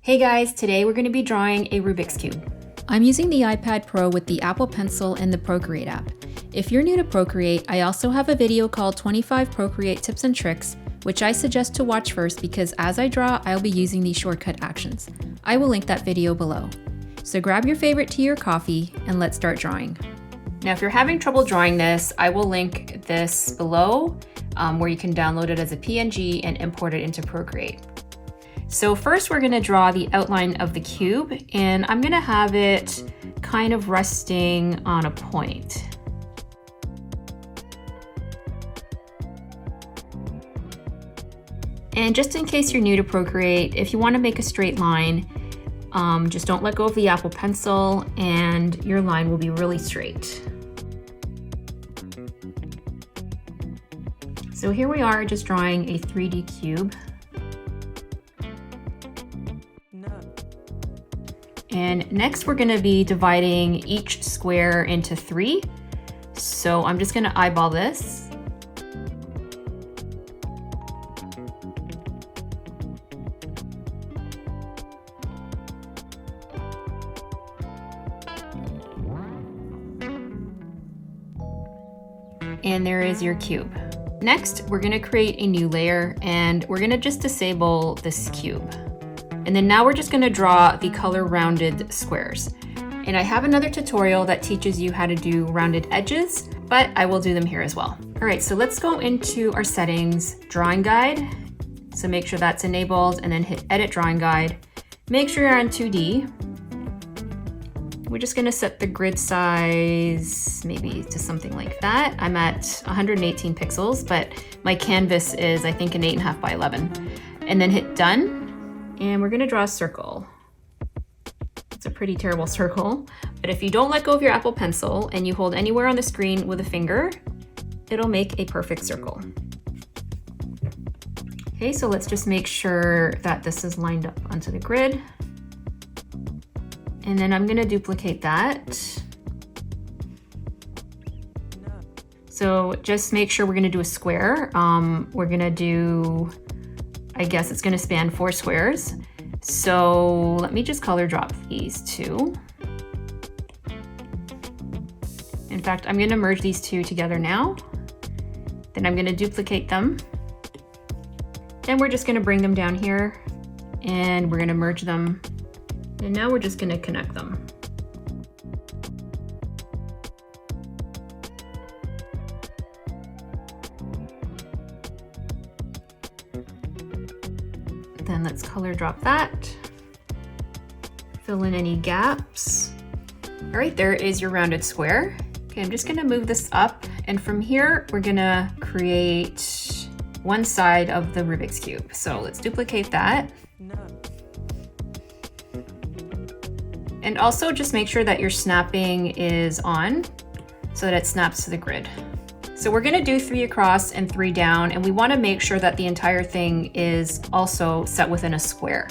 Hey guys, today we're going to be drawing a Rubik's Cube. I'm using the iPad Pro with the Apple Pencil and the Procreate app. If you're new to Procreate, I also have a video called 25 Procreate Tips and Tricks, which I suggest to watch first because as I draw, I'll be using these shortcut actions. I will link that video below. So grab your favorite tea or coffee and let's start drawing. Now, if you're having trouble drawing this, I will link this below where you can download it as a PNG and import it into Procreate. So first we're gonna draw the outline of the cube, and I'm gonna have it kind of resting on a point. And just in case you're new to Procreate, if you wanna make a straight line, just don't let go of the Apple Pencil and your line will be really straight. So here we are just drawing a 3D cube. And next we're going to be dividing each square into 3. So I'm just going to eyeball this. And there is your cube. Next, we're going to create a new layer and we're going to just disable this cube. And then now we're just gonna draw the color rounded squares. And I have another tutorial that teaches you how to do rounded edges, but I will do them here as well. All right, so let's go into our settings, drawing guide. So make sure that's enabled and then hit edit drawing guide. Make sure you're on 2D. We're just gonna set the grid size maybe to something like that. I'm at 118 pixels, but my canvas is I think an 8.5 by 11. And then hit done. And we're gonna draw a circle. It's a pretty terrible circle, but if you don't let go of your Apple Pencil and you hold anywhere on the screen with a finger, it'll make a perfect circle. Okay, so let's just make sure that this is lined up onto the grid. And then I'm gonna duplicate that. So just make sure we're gonna do a square. We're gonna do, I guess it's gonna span 4 squares. So let me just color drop these 2. In fact, I'm gonna merge these 2 together now. Then I'm gonna duplicate them. And we're just gonna bring them down here and we're gonna merge them. And now we're just gonna connect them. Then let's color drop that. Fill in any gaps. All right, there is your rounded square. Okay, I'm just gonna move this up. And from here, we're gonna create one side of the Rubik's Cube. So let's duplicate that. And also just make sure that your snapping is on so that it snaps to the grid. So we're gonna do 3 across and 3 down, and we wanna make sure that the entire thing is also set within a square.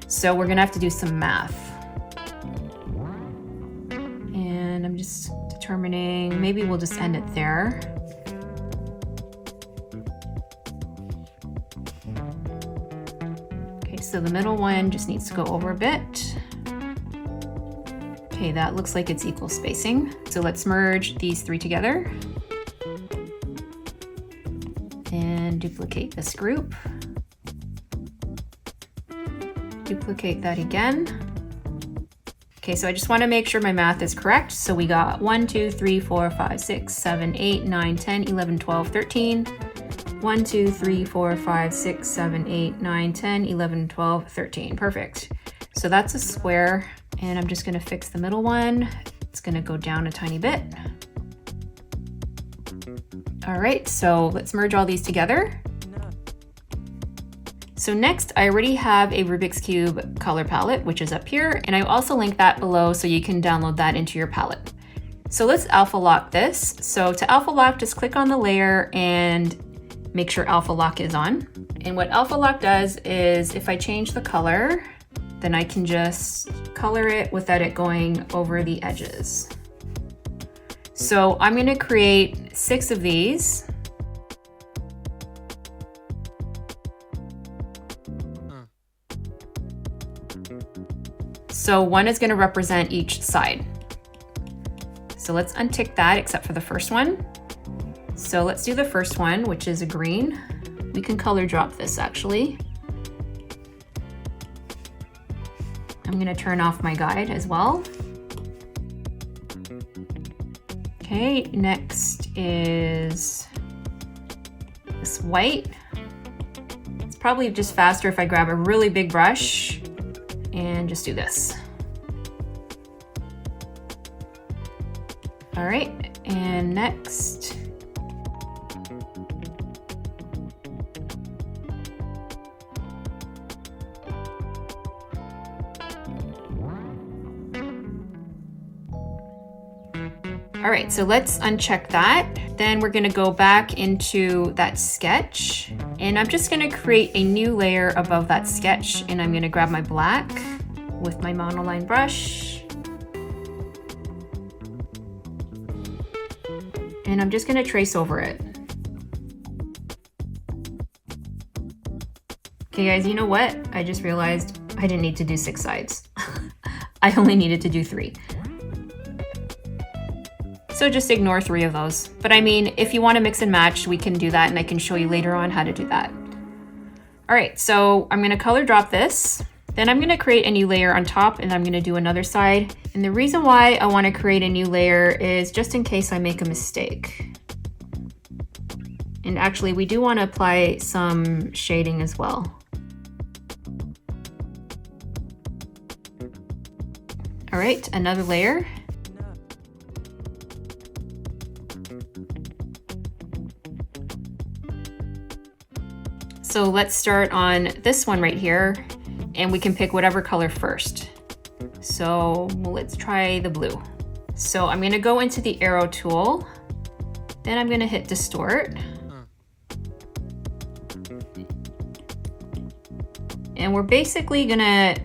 So we're gonna have to do some math. And I'm just determining, maybe we'll just end it there. Okay, so the middle one just needs to go over a bit. Okay, that looks like it's equal spacing. So let's merge these 3 together. And duplicate this group. Duplicate that again. Okay, so I just want to make sure my math is correct. So we got 1, 2, 3, 4, 5, 6, 7, 8, 9, 10, 11, 12, 13. 1, 2, 3, 4, 5, 6, 7, 8, 9, 10, 11, 12, 13. Perfect. So that's a square, and I'm just going to fix the middle one. It's going to go down a tiny bit. All right, so let's merge all these together. So next, I already have a Rubik's Cube color palette, which is up here, and I also link that below so you can download that into your palette. So let's alpha lock this. So to alpha lock, just click on the layer and make sure alpha lock is on. And what alpha lock does is if I change the color, then I can just color it without it going over the edges. So I'm gonna create 6 of these. So one is going to represent each side. So let's untick that except for the first one. So let's do the first one, which is a green. We can color drop this actually. I'm going to turn off my guide as well. Okay, next is this white. It's probably just faster if I grab a really big brush and just do this. All right, and next. All right, so let's uncheck that. Then we're gonna go back into that sketch, and I'm just gonna create a new layer above that sketch, and I'm gonna grab my black with my monoline brush. And I'm just gonna trace over it. Okay guys, you know what? I just realized I didn't need to do 6 sides. I only needed to do 3. So just ignore 3 of those. But I mean, if you want to mix and match, we can do that, and I can show you later on how to do that. All right, so I'm going to color drop this. Then I'm going to create a new layer on top, and I'm going to do another side. And the reason why I want to create a new layer is just in case I make a mistake. And actually, we do want to apply some shading as well. All right, another layer. So let's start on this one right here, and we can pick whatever color first. So let's try the blue. So I'm gonna go into the arrow tool, then I'm gonna hit distort. And we're basically gonna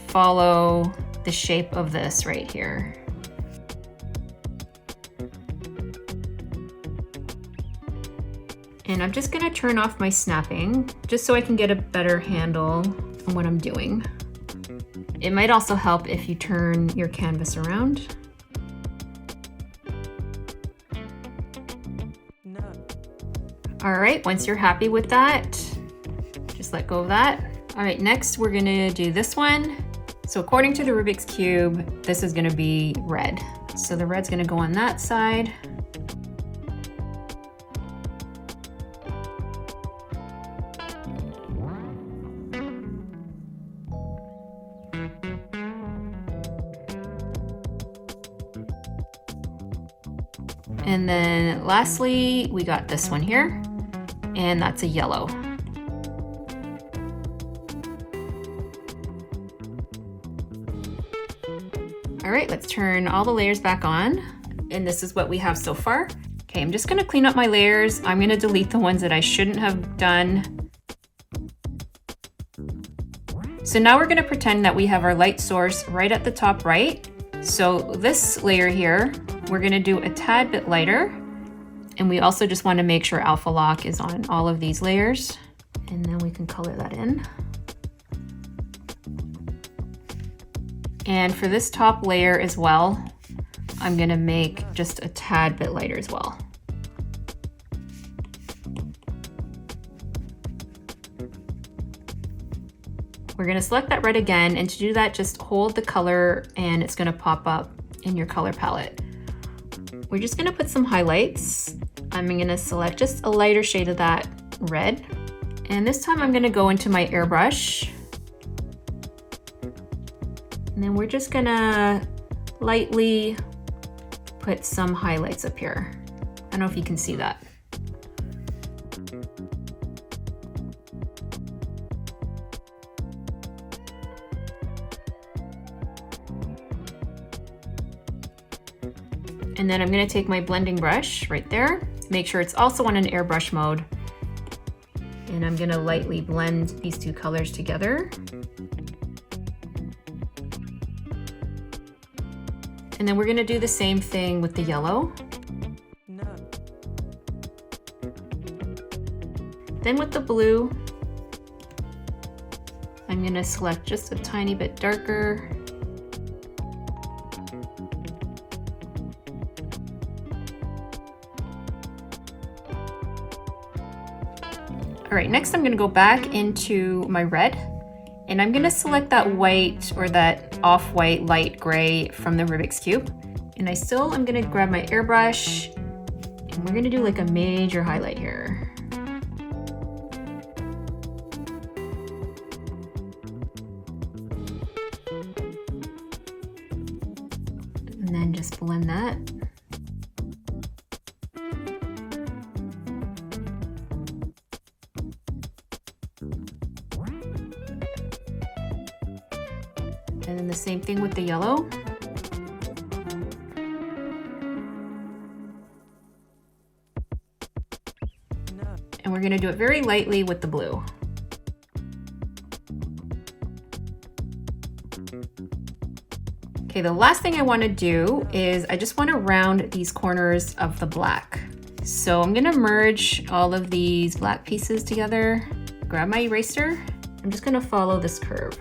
follow the shape of this right here. And I'm just gonna turn off my snapping just so I can get a better handle on what I'm doing. It might also help if you turn your canvas around. No. All right, once you're happy with that, just let go of that. All right, next we're gonna do this one. So according to the Rubik's Cube, this is gonna be red. So the red's gonna go on that side. And then lastly, we got this one here, and that's a yellow. All right, let's turn all the layers back on. And this is what we have so far. Okay, I'm just gonna clean up my layers. I'm gonna delete the ones that I shouldn't have done. So now we're gonna pretend that we have our light source right at the top right. So this layer here, we're gonna do a tad bit lighter. And we also just wanna make sure alpha lock is on all of these layers. And then we can color that in. And for this top layer as well, I'm gonna make just a tad bit lighter as well. We're gonna select that red again, and to do that, just hold the color and it's gonna pop up in your color palette. We're just gonna put some highlights. I'm gonna select just a lighter shade of that red. And this time I'm gonna go into my airbrush. And then we're just gonna lightly put some highlights up here. I don't know if you can see that. And then I'm gonna take my blending brush right there, make sure it's also on an airbrush mode. And I'm gonna lightly blend these two colors together. And then we're gonna do the same thing with the yellow. No. Then with the blue. I'm gonna select just a tiny bit darker. All right, next I'm gonna go back into my red, and I'm gonna select that white or that off-white light gray from the Rubik's Cube. And I'm gonna grab my airbrush, and we're gonna do like a major highlight here. And then just blend that. And then the same thing with the yellow. And we're going to do it very lightly with the blue. Okay, the last thing I want to do is I just want to round these corners of the black. So I'm going to merge all of these black pieces together, grab my eraser. I'm just going to follow this curve.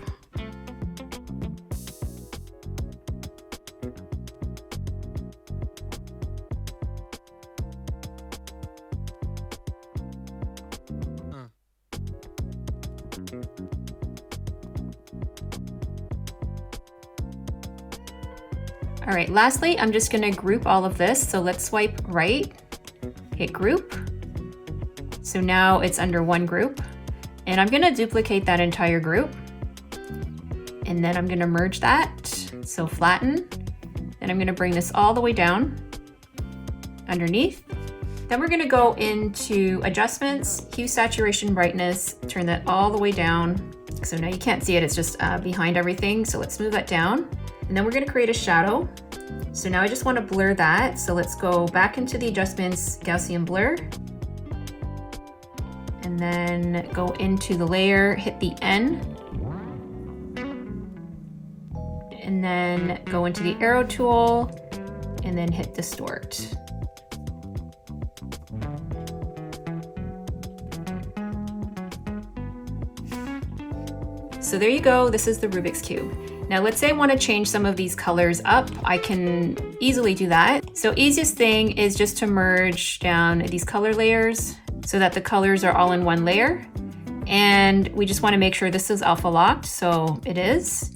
All right, lastly, I'm just gonna group all of this. So let's swipe right, hit group. So now it's under one group. And I'm gonna duplicate that entire group. And then I'm gonna merge that, so flatten. Then I'm gonna bring this all the way down underneath. Then we're gonna go into adjustments, hue, saturation, brightness, turn that all the way down. So now you can't see it, it's just behind everything. So let's move that down. And then we're gonna create a shadow. So now I just wanna blur that. So let's go back into the adjustments, Gaussian blur. And then go into the layer, hit the N. And then go into the arrow tool and then hit distort. So there you go, this is the Rubik's Cube. Now let's say I want to change some of these colors up. I can easily do that. So easiest thing is just to merge down these color layers so that the colors are all in one layer. And we just want to make sure this is alpha locked, so it is.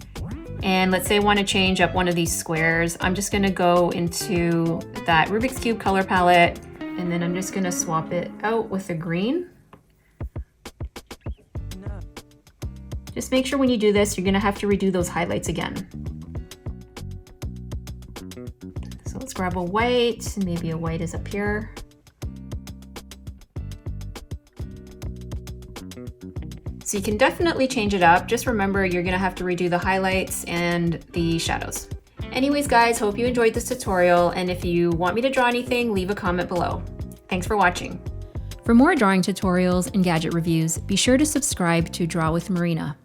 And let's say I want to change up one of these squares. I'm just going to go into that Rubik's Cube color palette, and then I'm just going to swap it out with a green. Just make sure when you do this, you're gonna have to redo those highlights again. So let's grab a white, maybe a white is up here. So you can definitely change it up. Just remember, you're gonna have to redo the highlights and the shadows. Anyways, guys, hope you enjoyed this tutorial. And if you want me to draw anything, leave a comment below. Thanks for watching. For more drawing tutorials and gadget reviews, be sure to subscribe to Draw with Marina.